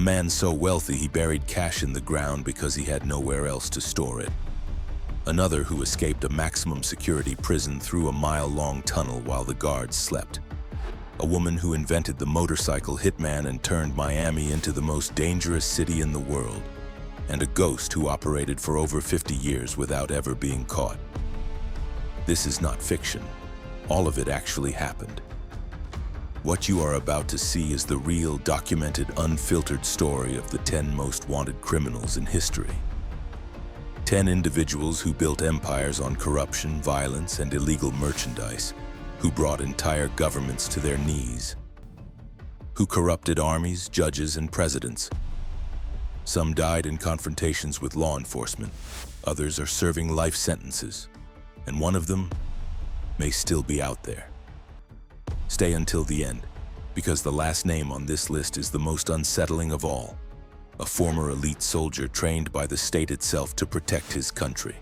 man so wealthy he buried cash in the ground because he had nowhere else to store it. Another who escaped a maximum security prison through a mile-long tunnel while the guards slept. A woman who invented the motorcycle hitman and turned Miami into the most dangerous city in the world. And a ghost who operated for over 50 years without ever being caught. This is not fiction. All of it actually happened. What you are about to see is the real, documented, unfiltered story of the 10 most wanted criminals in history. 10 individuals who built empires on corruption, violence, and illegal merchandise, who brought entire governments to their knees, who corrupted armies, judges, and presidents. Some died in confrontations with law enforcement, others are serving life sentences, and one of them may still be out there. Stay until the end, because the last name on this list is the most unsettling of all. A former elite soldier trained by the state itself to protect his country,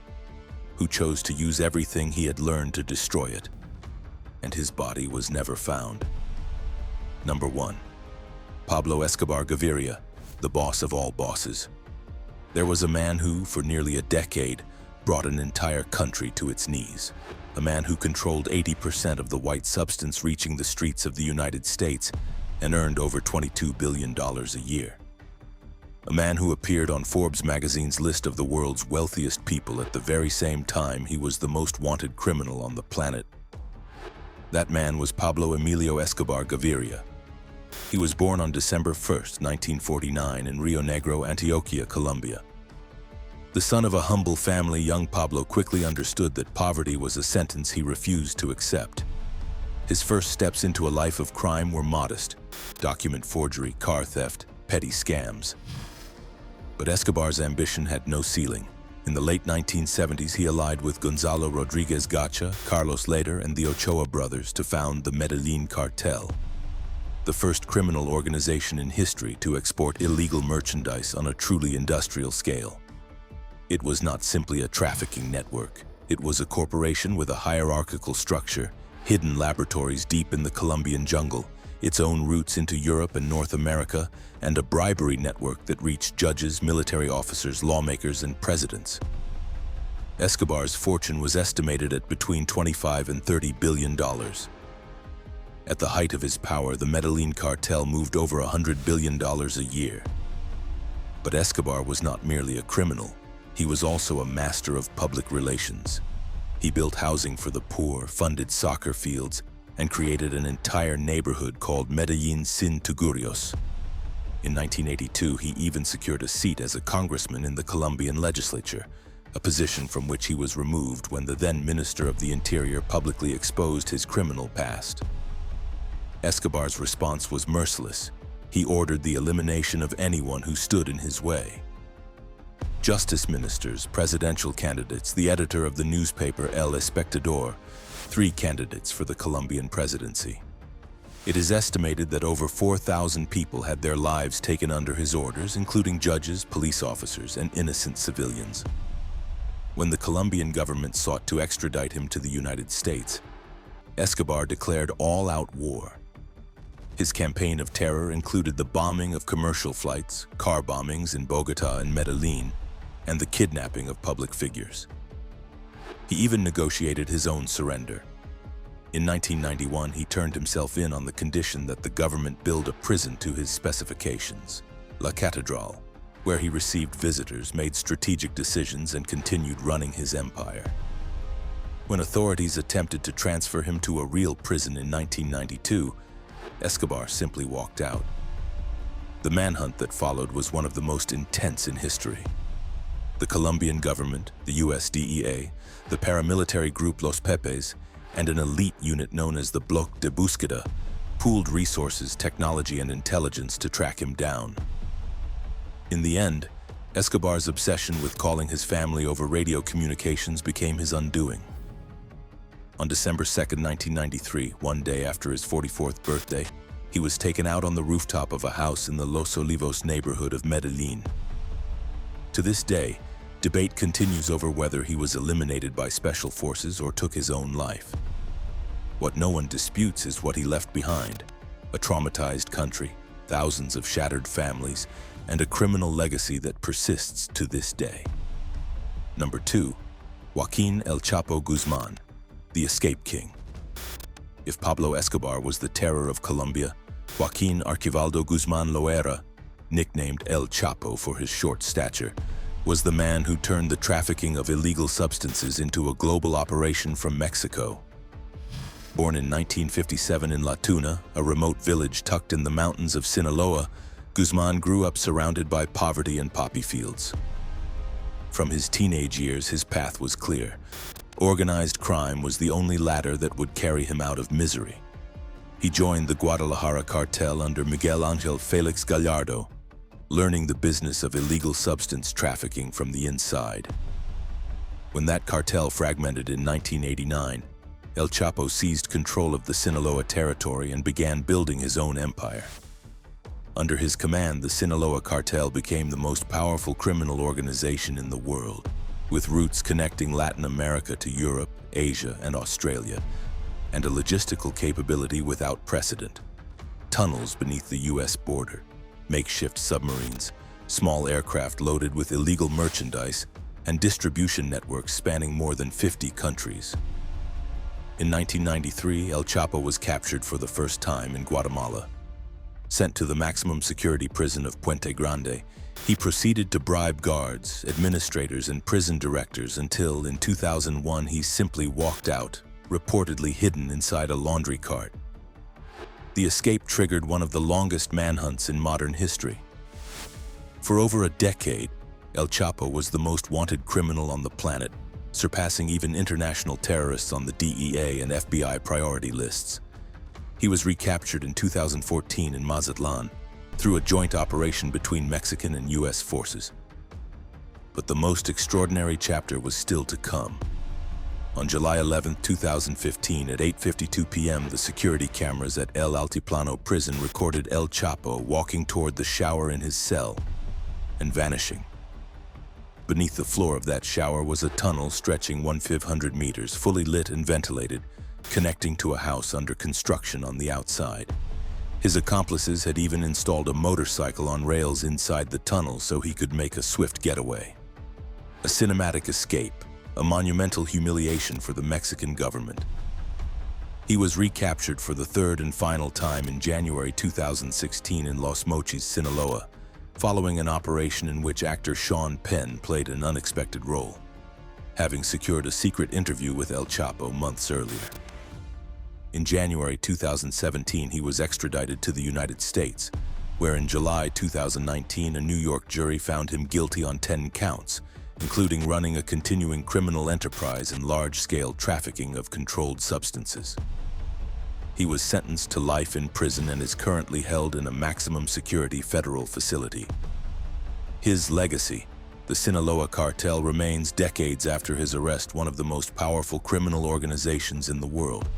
who chose to use everything he had learned to destroy it, and his body was never found. Number 1. Pablo Escobar Gaviria, the boss of all bosses. There was a man who, for nearly a decade, brought an entire country to its knees. A man who controlled 80% of the white substance reaching the streets of the United States and earned over $22 billion a year. A man who appeared on Forbes magazine's list of the world's wealthiest people at the very same time he was the most wanted criminal on the planet. That man was Pablo Emilio Escobar Gaviria. He was born on December 1st, 1949 in Rio Negro, Antioquia, Colombia. The son of a humble family, young Pablo quickly understood that poverty was a sentence he refused to accept. His first steps into a life of crime were modest: document forgery, car theft, petty scams. But Escobar's ambition had no ceiling. In the late 1970s, he allied with Gonzalo Rodriguez Gacha, Carlos Leder, and the Ochoa brothers to found the Medellín Cartel, the first criminal organization in history to export illegal merchandise on a truly industrial scale. It was not simply a trafficking network. It was a corporation with a hierarchical structure, hidden laboratories deep in the Colombian jungle, its own routes into Europe and North America, and a bribery network that reached judges, military officers, lawmakers, and presidents. Escobar's fortune was estimated at between $25 and $30 billion. At the height of his power, the Medellín Cartel moved over $100 billion a year. But Escobar was not merely a criminal. He was also a master of public relations. He built housing for the poor, funded soccer fields, and created an entire neighborhood called Medellín Sin Tugurios. In 1982, he even secured a seat as a congressman in the Colombian legislature, a position from which he was removed when the then Minister of the Interior publicly exposed his criminal past. Escobar's response was merciless. He ordered the elimination of anyone who stood in his way. Justice ministers, presidential candidates, the editor of the newspaper El Espectador, 3 candidates for the Colombian presidency. It is estimated that over 4,000 people had their lives taken under his orders, including judges, police officers, and innocent civilians. When the Colombian government sought to extradite him to the United States, Escobar declared all-out war. His campaign of terror included the bombing of commercial flights, car bombings in Bogota and Medellín, and the kidnapping of public figures. He even negotiated his own surrender. In 1991, he turned himself in on the condition that the government build a prison to his specifications, La Catedral, where he received visitors, made strategic decisions, and continued running his empire. When authorities attempted to transfer him to a real prison in 1992, Escobar simply walked out. The manhunt that followed was one of the most intense in history. The Colombian government, the US DEA, the paramilitary group Los Pepes, and an elite unit known as the Bloc de Búsqueda pooled resources, technology, and intelligence to track him down. In the end, Escobar's obsession with calling his family over radio communications became his undoing. On December 2, 1993, one day after his 44th birthday, he was taken out on the rooftop of a house in the Los Olivos neighborhood of Medellín. To this day, debate continues over whether he was eliminated by special forces or took his own life. What no one disputes is what he left behind: a traumatized country, thousands of shattered families, and a criminal legacy that persists to this day. Number 2. Joaquín El Chapo Guzmán, the Escape King. If Pablo Escobar was the terror of Colombia, Joaquín Archibaldo Guzmán Loera, nicknamed El Chapo for his short stature, was the man who turned the trafficking of illegal substances into a global operation from Mexico. Born in 1957 in La Tuna, a remote village tucked in the mountains of Sinaloa, Guzmán grew up surrounded by poverty and poppy fields. From his teenage years, his path was clear. Organized crime was the only ladder that would carry him out of misery. He joined the Guadalajara Cartel under Miguel Ángel Félix Gallardo, learning the business of illegal substance trafficking from the inside. When that cartel fragmented in 1989, El Chapo seized control of the Sinaloa territory and began building his own empire. Under his command, the Sinaloa Cartel became the most powerful criminal organization in the world, with roots connecting Latin America to Europe, Asia, and Australia, and a logistical capability without precedent. Tunnels beneath the U.S. border, makeshift submarines, small aircraft loaded with illegal merchandise, and distribution networks spanning more than 50 countries. In 1993, El Chapo was captured for the first time in Guatemala. Sent to the maximum security prison of Puente Grande, he proceeded to bribe guards, administrators, and prison directors until, in 2001, he simply walked out, reportedly hidden inside a laundry cart. The escape triggered one of the longest manhunts in modern history. For over a decade, El Chapo was the most wanted criminal on the planet, surpassing even international terrorists on the DEA and FBI priority lists. He was recaptured in 2014 in Mazatlan through a joint operation between Mexican and U.S. forces. But the most extraordinary chapter was still to come. On July 11, 2015, at 8:52 p.m., the security cameras at El Altiplano prison recorded El Chapo walking toward the shower in his cell and vanishing. Beneath the floor of that shower was a tunnel stretching 1,500 meters, fully lit and ventilated, connecting to a house under construction on the outside. His accomplices had even installed a motorcycle on rails inside the tunnel so he could make a swift getaway. A cinematic escape, a monumental humiliation for the Mexican government. He was recaptured for the third and final time in January 2016 in Los Mochis, Sinaloa, following an operation in which actor Sean Penn played an unexpected role, having secured a secret interview with El Chapo months earlier. In January 2017, he was extradited to the United States, where in July 2019, a New York jury found him guilty on 10 counts, including running a continuing criminal enterprise and large-scale trafficking of controlled substances. He was sentenced to life in prison and is currently held in a maximum security federal facility. His legacy, the Sinaloa Cartel, remains decades after his arrest one of the most powerful criminal organizations in the world.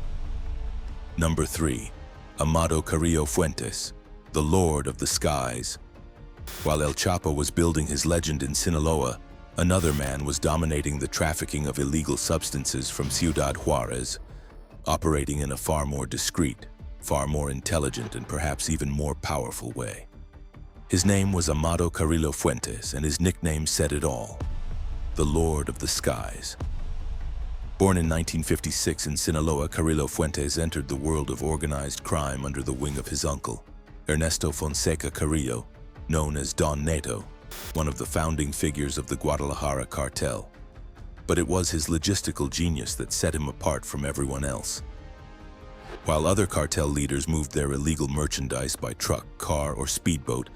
Number 3. Amado Carrillo Fuentes, the Lord of the Skies. While El Chapo was building his legend in Sinaloa, another man was dominating the trafficking of illegal substances from Ciudad Juárez, operating in a far more discreet, far more intelligent, and perhaps even more powerful way. His name was Amado Carrillo Fuentes, and his nickname said it all: the Lord of the Skies. Born in 1956 in Sinaloa, Carrillo Fuentes entered the world of organized crime under the wing of his uncle, Ernesto Fonseca Carrillo, known as Don Neto, one of the founding figures of the Guadalajara Cartel. But it was his logistical genius that set him apart from everyone else. While other cartel leaders moved their illegal merchandise by truck, car, or speedboat,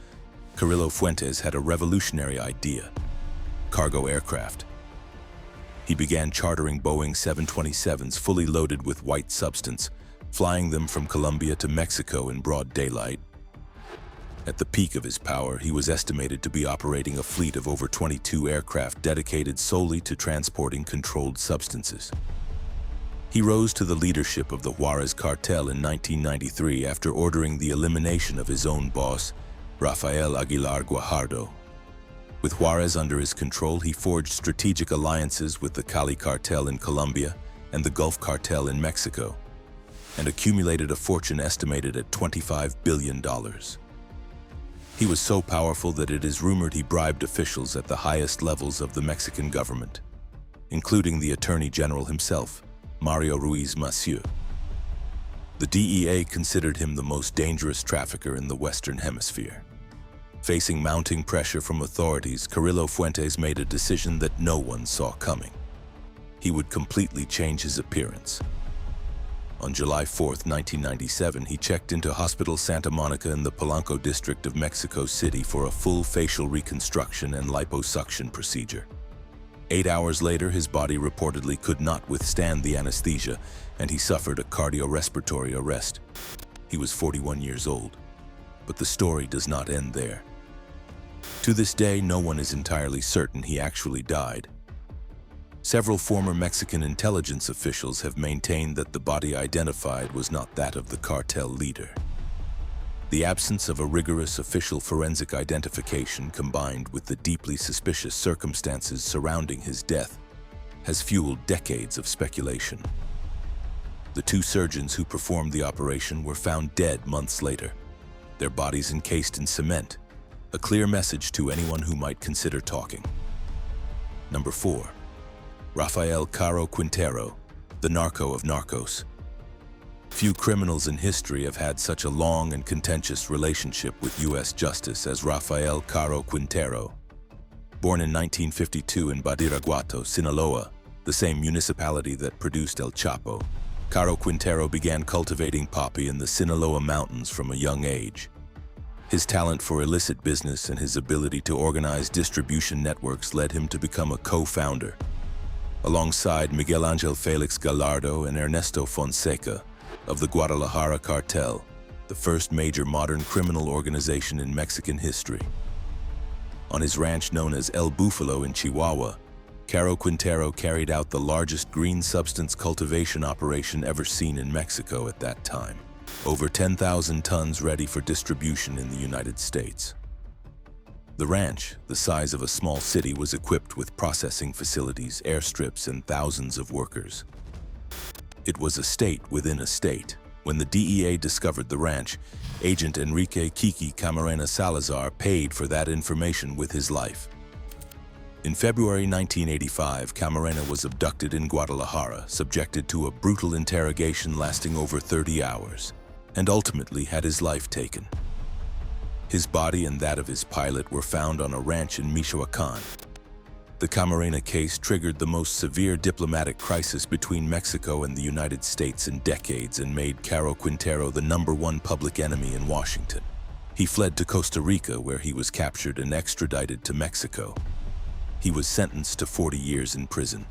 Carrillo Fuentes had a revolutionary idea: cargo aircraft. He began chartering Boeing 727s fully loaded with white substance, flying them from Colombia to Mexico in broad daylight. At the peak of his power, he was estimated to be operating a fleet of over 22 aircraft dedicated solely to transporting controlled substances. He rose to the leadership of the Juárez Cartel in 1993 after ordering the elimination of his own boss, Rafael Aguilar Guajardo. With Juárez under his control, he forged strategic alliances with the Cali Cartel in Colombia and the Gulf Cartel in Mexico, and accumulated a fortune estimated at $25 billion. He was so powerful that it is rumored he bribed officials at the highest levels of the Mexican government, including the Attorney General himself, Mario Ruiz Massieu. The DEA considered him the most dangerous trafficker in the Western Hemisphere. Facing mounting pressure from authorities, Carrillo Fuentes made a decision that no one saw coming. He would completely change his appearance. On July 4, 1997, he checked into Hospital Santa Monica in the Polanco district of Mexico City for a full facial reconstruction and liposuction procedure. 8 hours later, his body reportedly could not withstand the anesthesia, and he suffered a cardiorespiratory arrest. He was 41 years old. But the story does not end there. To this day, no one is entirely certain he actually died. Several former Mexican intelligence officials have maintained that the body identified was not that of the cartel leader. The absence of a rigorous official forensic identification, combined with the deeply suspicious circumstances surrounding his death, has fueled decades of speculation. The two surgeons who performed the operation were found dead months later, their bodies encased in cement, a clear message to anyone who might consider talking. Number 4. Rafael Caro Quintero, the narco of narcos. Few criminals in history have had such a long and contentious relationship with U.S. justice as Rafael Caro Quintero. Born in 1952 in Badiraguato, Sinaloa, the same municipality that produced El Chapo, Caro Quintero began cultivating poppy in the Sinaloa mountains from a young age. His talent for illicit business and his ability to organize distribution networks led him to become a co-founder, alongside Miguel Ángel Félix Gallardo and Ernesto Fonseca, of the Guadalajara Cartel, the first major modern criminal organization in Mexican history. On his ranch known as El Búfalo in Chihuahua, Caro Quintero carried out the largest green substance cultivation operation ever seen in Mexico at that time. Over 10,000 tons ready for distribution in the United States. The ranch, the size of a small city, was equipped with processing facilities, airstrips, and thousands of workers. It was a state within a state. When the DEA discovered the ranch, Agent Enrique Kiki Camarena Salazar paid for that information with his life. In February 1985, Camarena was abducted in Guadalajara, subjected to a brutal interrogation lasting over 30 hours, and ultimately had his life taken. His body and that of his pilot were found on a ranch in Michoacán. The Camarena case triggered the most severe diplomatic crisis between Mexico and the United States in decades and made Caro Quintero the #1 public enemy in Washington. He fled to Costa Rica, where he was captured and extradited to Mexico. He was sentenced to 40 years in prison.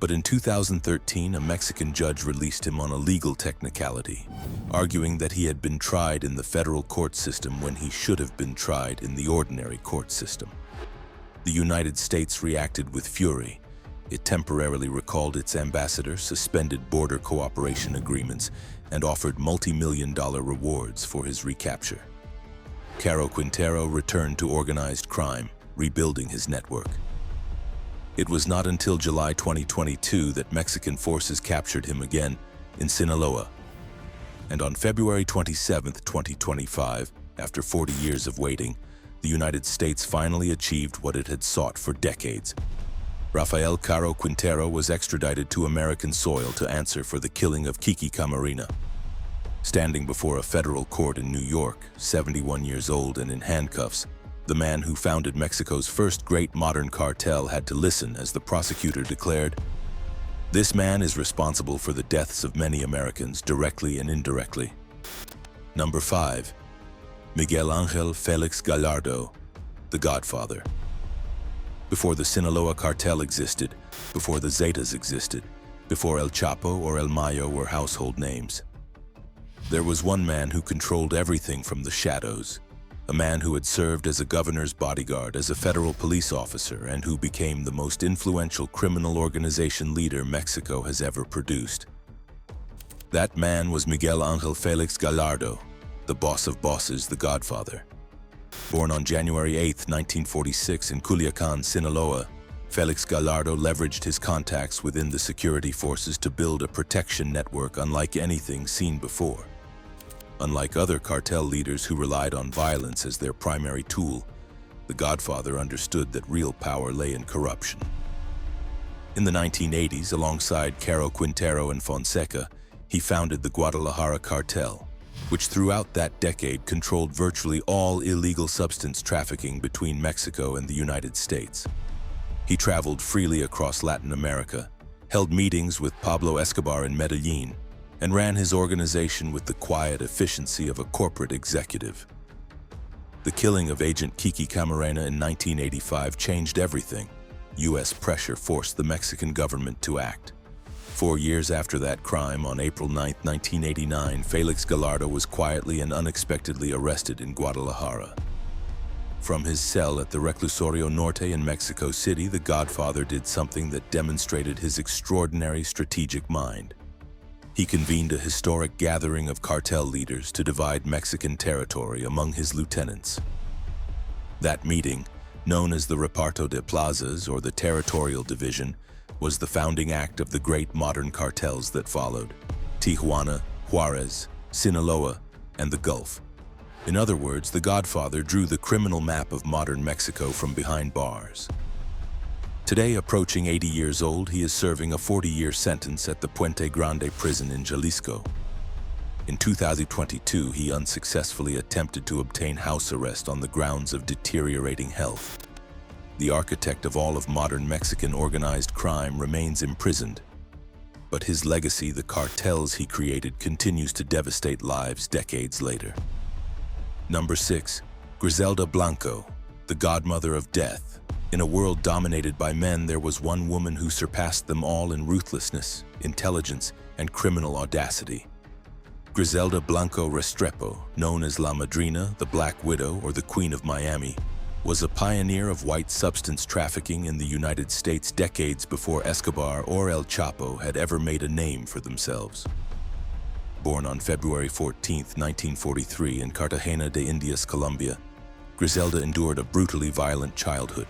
But in 2013, a Mexican judge released him on a legal technicality, arguing that he had been tried in the federal court system when he should have been tried in the ordinary court system. The United States reacted with fury. It temporarily recalled its ambassador, suspended border cooperation agreements, and offered multi-million-dollar rewards for his recapture. Caro Quintero returned to organized crime, rebuilding his network. It was not until July 2022 that Mexican forces captured him again in Sinaloa. And on February 27, 2025, after 40 years of waiting, the United States finally achieved what it had sought for decades. Rafael Caro Quintero was extradited to American soil to answer for the killing of Kiki Camarena. Standing before a federal court in New York, 71 years old and in handcuffs, the man who founded Mexico's first great modern cartel had to listen as the prosecutor declared, "This man is responsible for the deaths of many Americans, directly and indirectly." Number 5. Miguel Ángel Félix Gallardo, the Godfather. Before the Sinaloa Cartel existed, before the Zetas existed, before El Chapo or El Mayo were household names, there was one man who controlled everything from the shadows. A man who had served as a governor's bodyguard, as a federal police officer, and who became the most influential criminal organization leader Mexico has ever produced. That man was Miguel Ángel Félix Gallardo, the boss of bosses, the Godfather. Born on January 8, 1946 in Culiacán, Sinaloa, Félix Gallardo leveraged his contacts within the security forces to build a protection network unlike anything seen before. Unlike other cartel leaders who relied on violence as their primary tool, the Godfather understood that real power lay in corruption. In the 1980s, alongside Caro Quintero and Fonseca, he founded the Guadalajara Cartel, which throughout that decade controlled virtually all illegal substance trafficking between Mexico and the United States. He traveled freely across Latin America, held meetings with Pablo Escobar in Medellín, and ran his organization with the quiet efficiency of a corporate executive. The killing of Agent Kiki Camarena in 1985 changed everything. U.S. pressure forced the Mexican government to act. 4 years after that crime, on April 9, 1989, Felix Gallardo was quietly and unexpectedly arrested in Guadalajara. From his cell at the Reclusorio Norte in Mexico City, the Godfather did something that demonstrated his extraordinary strategic mind. He convened a historic gathering of cartel leaders to divide Mexican territory among his lieutenants. That meeting, known as the Reparto de Plazas, or the Territorial Division, was the founding act of the great modern cartels that followed: Tijuana, Juárez, Sinaloa, and the Gulf. In other words, the Godfather drew the criminal map of modern Mexico from behind bars. Today, approaching 80 years old, he is serving a 40-year sentence at the Puente Grande prison in Jalisco. In 2022, he unsuccessfully attempted to obtain house arrest on the grounds of deteriorating health. The architect of all of modern Mexican organized crime remains imprisoned, but his legacy, the cartels he created, continues to devastate lives decades later. Number 6. Griselda Blanco, the godmother of death. In a world dominated by men, there was one woman who surpassed them all in ruthlessness, intelligence, and criminal audacity. Griselda Blanco Restrepo, known as La Madrina, the Black Widow, or the Queen of Miami, was a pioneer of white substance trafficking in the United States decades before Escobar or El Chapo had ever made a name for themselves. Born on February 14, 1943 in Cartagena de Indias, Colombia, Griselda endured a brutally violent childhood.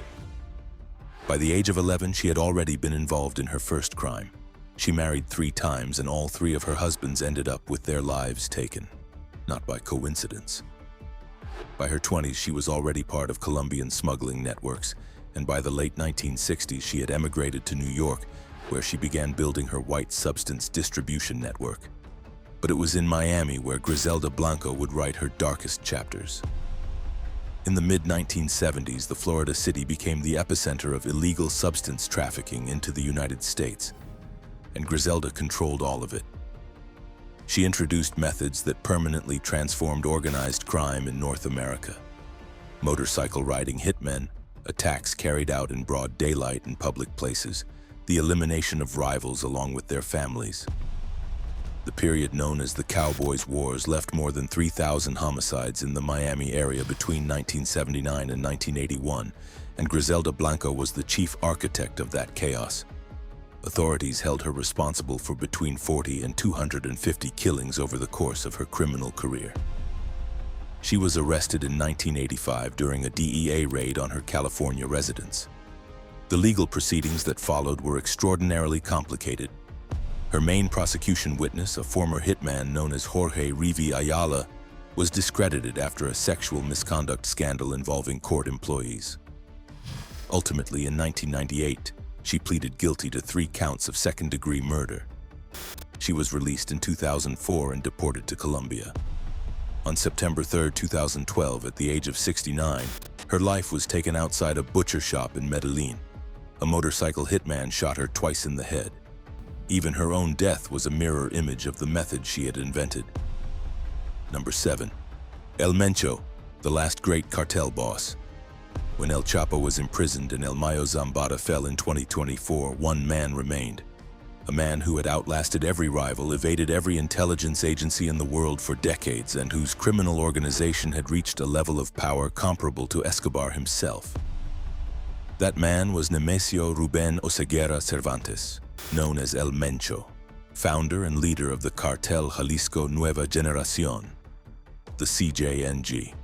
By the age of 11, she had already been involved in her first crime. She married 3 times, and all 3 of her husbands ended up with their lives taken. Not by coincidence. By her 20s, she was already part of Colombian smuggling networks, and by the late 1960s, she had emigrated to New York, where she began building her white substance distribution network. But it was in Miami where Griselda Blanco would write her darkest chapters. In the mid-1970s, the Florida city became the epicenter of illegal substance trafficking into the United States, and Griselda controlled all of it. She introduced methods that permanently transformed organized crime in North America. Motorcycle riding hitmen, attacks carried out in broad daylight in public places, the elimination of rivals along with their families. The period known as the Cowboys' Wars left more than 3,000 homicides in the Miami area between 1979 and 1981, and Griselda Blanco was the chief architect of that chaos. Authorities held her responsible for between 40 and 250 killings over the course of her criminal career. She was arrested in 1985 during a DEA raid on her California residence. The legal proceedings that followed were extraordinarily complicated. Her main prosecution witness, a former hitman known as Jorge Rivi Ayala, was discredited after a sexual misconduct scandal involving court employees. Ultimately, in 1998, she pleaded guilty to 3 counts of second-degree murder. She was released in 2004 and deported to Colombia. On September 3, 2012, at the age of 69, her life was taken outside a butcher shop in Medellín. A motorcycle hitman shot her twice in the head. Even her own death was a mirror image of the method she had invented. Number 7. El Mencho, the last great cartel boss. When El Chapo was imprisoned and Mayo Zambada fell in 2024, one man remained. A man who had outlasted every rival, evaded every intelligence agency in the world for decades, and whose criminal organization had reached a level of power comparable to Escobar himself. That man was Nemesio Ruben Oseguera Cervantes, known as El Mencho, founder and leader of the Cartel Jalisco Nueva Generación, the CJNG.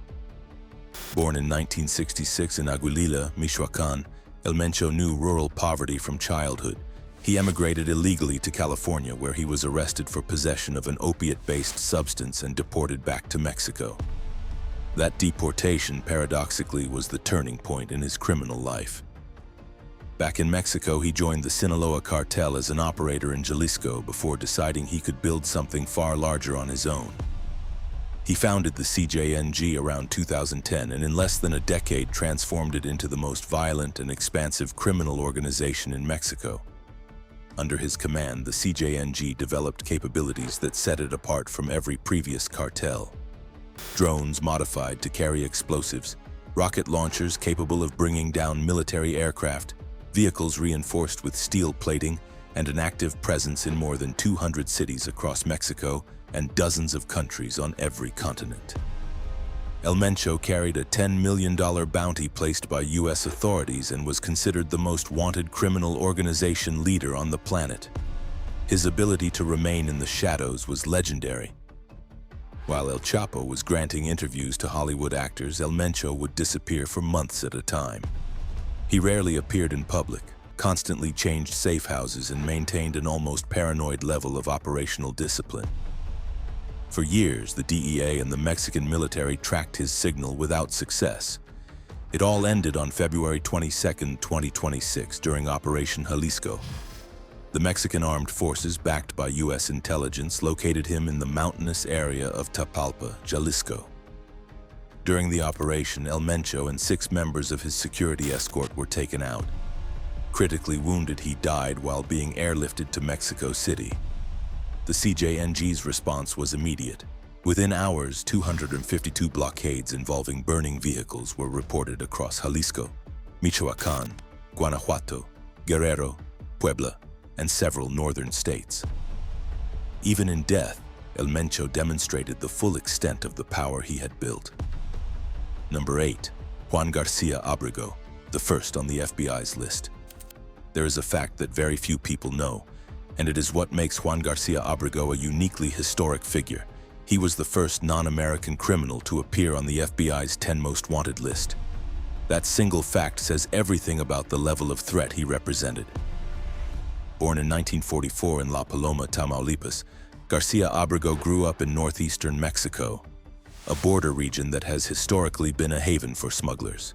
Born in 1966 in Aguililla, Michoacán, El Mencho knew rural poverty from childhood. He emigrated illegally to California, where he was arrested for possession of an opiate-based substance and deported back to Mexico. That deportation, paradoxically, was the turning point in his criminal life. Back in Mexico, he joined the Sinaloa Cartel as an operator in Jalisco before deciding he could build something far larger on his own. He founded the CJNG around 2010 and in less than a decade transformed it into the most violent and expansive criminal organization in Mexico. Under his command, the CJNG developed capabilities that set it apart from every previous cartel. Drones modified to carry explosives, rocket launchers capable of bringing down military aircraft, vehicles reinforced with steel plating, and an active presence in more than 200 cities across Mexico and dozens of countries on every continent. El Mencho carried a $10 million bounty placed by U.S. authorities and was considered the most wanted criminal organization leader on the planet. His ability to remain in the shadows was legendary. While El Chapo was granting interviews to Hollywood actors, El Mencho would disappear for months at a time. He rarely appeared in public, constantly changed safe houses, and maintained an almost paranoid level of operational discipline. For years, the DEA and the Mexican military tracked his signal without success. It all ended on February 22, 2026, during Operation Jalisco. The Mexican armed forces, backed by U.S. intelligence, located him in the mountainous area of Tapalpa, Jalisco. During the operation, El Mencho and 6 members of his security escort were taken out. Critically wounded, he died while being airlifted to Mexico City. The CJNG's response was immediate. Within hours, 252 blockades involving burning vehicles were reported across Jalisco, Michoacán, Guanajuato, Guerrero, Puebla, and several northern states. Even in death, El Mencho demonstrated the full extent of the power he had built. Number 8. Juan Garcia Abrego, the first on the FBI's list. There is a fact that very few people know, and it is what makes Juan Garcia Abrego a uniquely historic figure. He was the first non-American criminal to appear on the FBI's 10 most wanted list. That single fact says everything about the level of threat he represented. Born in 1944 in La Paloma, Tamaulipas, Garcia Abrego grew up in northeastern Mexico, a border region that has historically been a haven for smugglers.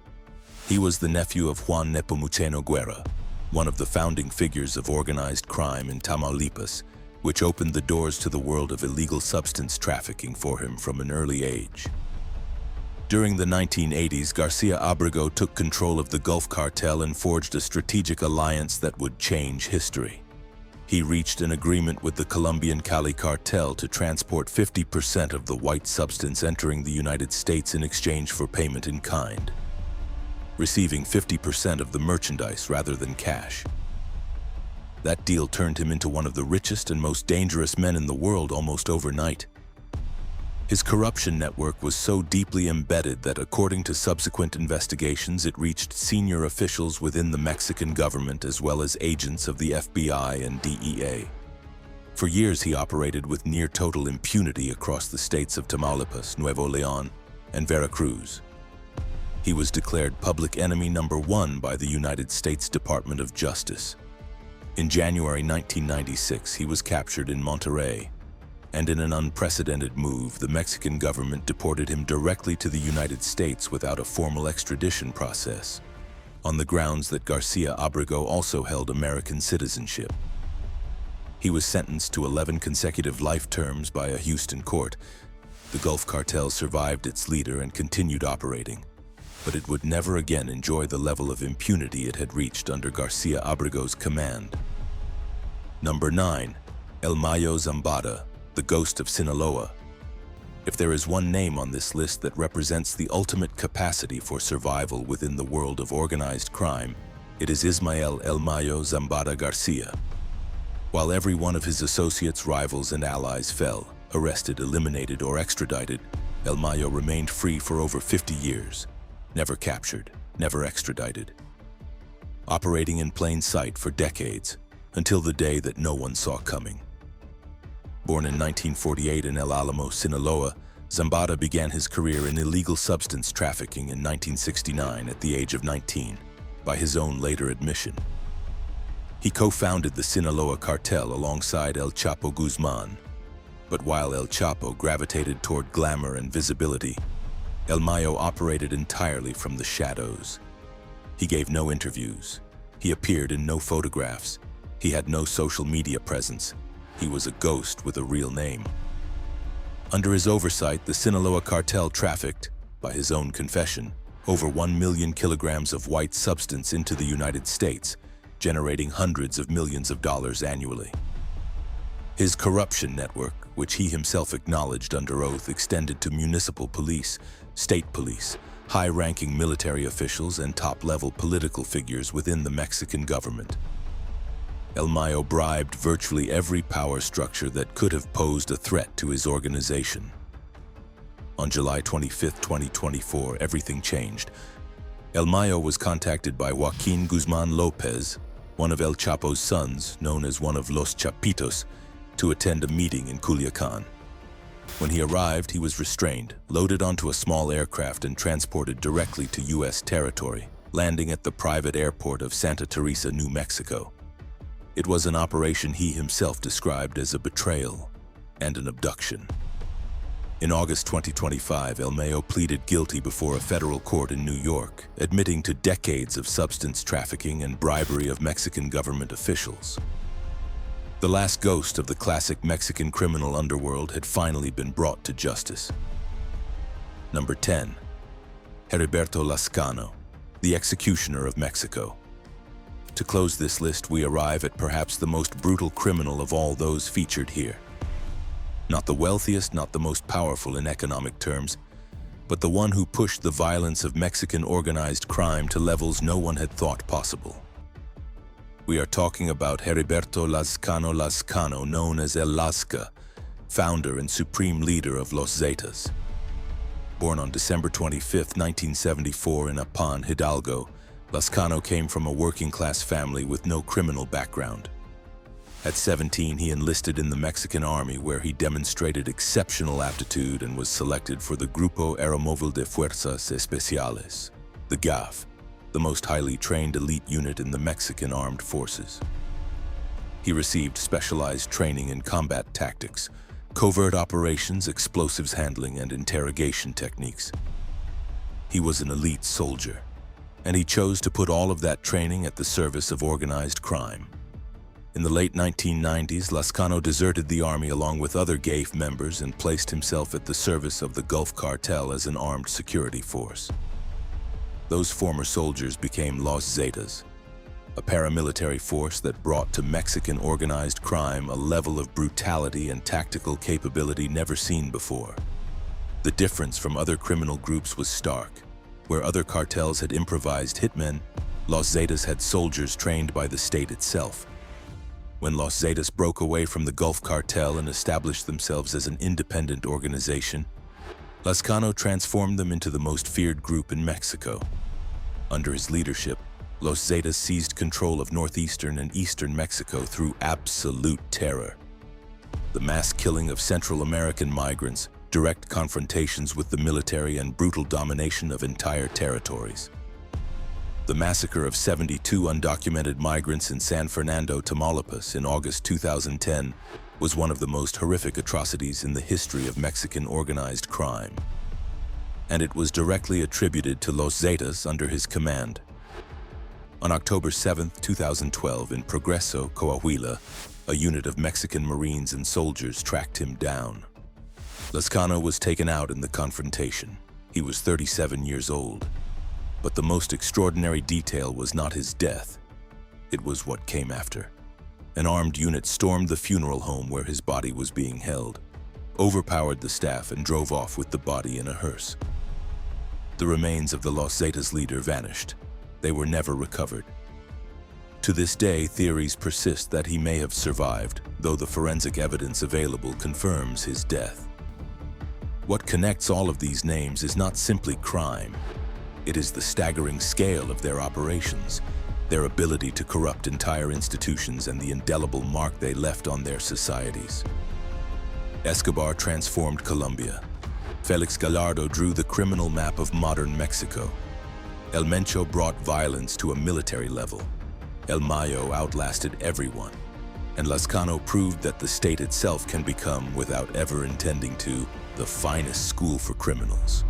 He was the nephew of Juan Nepomuceno Guerra, one of the founding figures of organized crime in Tamaulipas, which opened the doors to the world of illegal substance trafficking for him from an early age. During the 1980s, Garcia Abrego took control of the Gulf Cartel and forged a strategic alliance that would change history. He reached an agreement with the Colombian Cali Cartel to transport 50% of the white substance entering the United States in exchange for payment in kind, receiving 50% of the merchandise rather than cash. That deal turned him into one of the richest and most dangerous men in the world almost overnight. His corruption network was so deeply embedded that, according to subsequent investigations, it reached senior officials within the Mexican government as well as agents of the FBI and DEA. For years, he operated with near-total impunity across the states of Tamaulipas, Nuevo León, and Veracruz. He was declared public enemy number 1 by the United States Department of Justice. In January 1996, he was captured in Monterrey, and in an unprecedented move, the Mexican government deported him directly to the United States without a formal extradition process, on the grounds that Garcia Abrego also held American citizenship. He was sentenced to 11 consecutive life terms by a Houston court. The Gulf Cartel survived its leader and continued operating, but it would never again enjoy the level of impunity it had reached under Garcia Abrego's command. Number 9. El Mayo Zambada, the ghost of Sinaloa. If there is one name on this list that represents the ultimate capacity for survival within the world of organized crime, it is Ismael El Mayo Zambada Garcia. While every one of his associates, rivals, and allies fell, arrested, eliminated, or extradited, El Mayo remained free for over 50 years, never captured, never extradited, operating in plain sight for decades, until the day that no one saw coming. Born in 1948 in El Alamo, Sinaloa, Zambada began his career in illegal substance trafficking in 1969 at the age of 19, by his own later admission. He co-founded the Sinaloa Cartel alongside El Chapo Guzman. But while El Chapo gravitated toward glamour and visibility, El Mayo operated entirely from the shadows. He gave no interviews. He appeared in no photographs. He had no social media presence. He was a ghost with a real name. Under his oversight, the Sinaloa Cartel trafficked, by his own confession, over 1 million kilograms of white substance into the United States, generating hundreds of millions of dollars annually. His corruption network, which he himself acknowledged under oath, extended to municipal police, state police, high-ranking military officials, and top-level political figures within the Mexican government. El Mayo bribed virtually every power structure that could have posed a threat to his organization. On July 25, 2024, everything changed. El Mayo was contacted by Joaquín Guzmán López, one of El Chapo's sons, known as one of Los Chapitos, to attend a meeting in Culiacán. When he arrived, he was restrained, loaded onto a small aircraft and transported directly to U.S. territory, landing at the private airport of Santa Teresa, New Mexico. It was an operation he himself described as a betrayal and an abduction. In August 2025, El Mayo pleaded guilty before a federal court in New York, admitting to decades of substance trafficking and bribery of Mexican government officials. The last ghost of the classic Mexican criminal underworld had finally been brought to justice. Number 10. Heriberto Lazcano, the executioner of Mexico. To close this list, we arrive at perhaps the most brutal criminal of all those featured here. Not the wealthiest, not the most powerful in economic terms, but the one who pushed the violence of Mexican organized crime to levels no one had thought possible. We are talking about Heriberto Lazcano, known as El Lazca, founder and supreme leader of Los Zetas. Born on December 25, 1974 in Apan, Hidalgo, Lazcano came from a working-class family with no criminal background. At 17, he enlisted in the Mexican army, where he demonstrated exceptional aptitude and was selected for the Grupo Aeromóvil de Fuerzas Especiales, the GAF, the most highly trained elite unit in the Mexican armed forces. He received specialized training in combat tactics, covert operations, explosives handling, and interrogation techniques. He was an elite soldier, and he chose to put all of that training at the service of organized crime. In the late 1990s, Lazcano deserted the army along with other GAF members and placed himself at the service of the Gulf Cartel as an armed security force. Those former soldiers became Los Zetas, a paramilitary force that brought to Mexican organized crime a level of brutality and tactical capability never seen before. The difference from other criminal groups was stark. Where other cartels had improvised hitmen, Los Zetas had soldiers trained by the state itself. When Los Zetas broke away from the Gulf Cartel and established themselves as an independent organization, Lazcano transformed them into the most feared group in Mexico. Under his leadership, Los Zetas seized control of northeastern and eastern Mexico through absolute terror. The mass killing of Central American migrants, direct confrontations with the military, and brutal domination of entire territories. The massacre of 72 undocumented migrants in San Fernando, Tamaulipas in August 2010 was one of the most horrific atrocities in the history of Mexican organized crime. And it was directly attributed to Los Zetas under his command. On October 7, 2012, in Progreso, Coahuila, a unit of Mexican Marines and soldiers tracked him down. Lazcano was taken out in the confrontation. He was 37 years old. But the most extraordinary detail was not his death. It was what came after. An armed unit stormed the funeral home where his body was being held, overpowered the staff, and drove off with the body in a hearse. The remains of the Los Zetas leader vanished. They were never recovered. To this day, theories persist that he may have survived, though the forensic evidence available confirms his death. What connects all of these names is not simply crime. It is the staggering scale of their operations, their ability to corrupt entire institutions, and the indelible mark they left on their societies. Escobar transformed Colombia. Felix Gallardo drew the criminal map of modern Mexico. El Mencho brought violence to a military level. El Mayo outlasted everyone, and Lazcano proved that the state itself can become, without ever intending to, the finest school for criminals.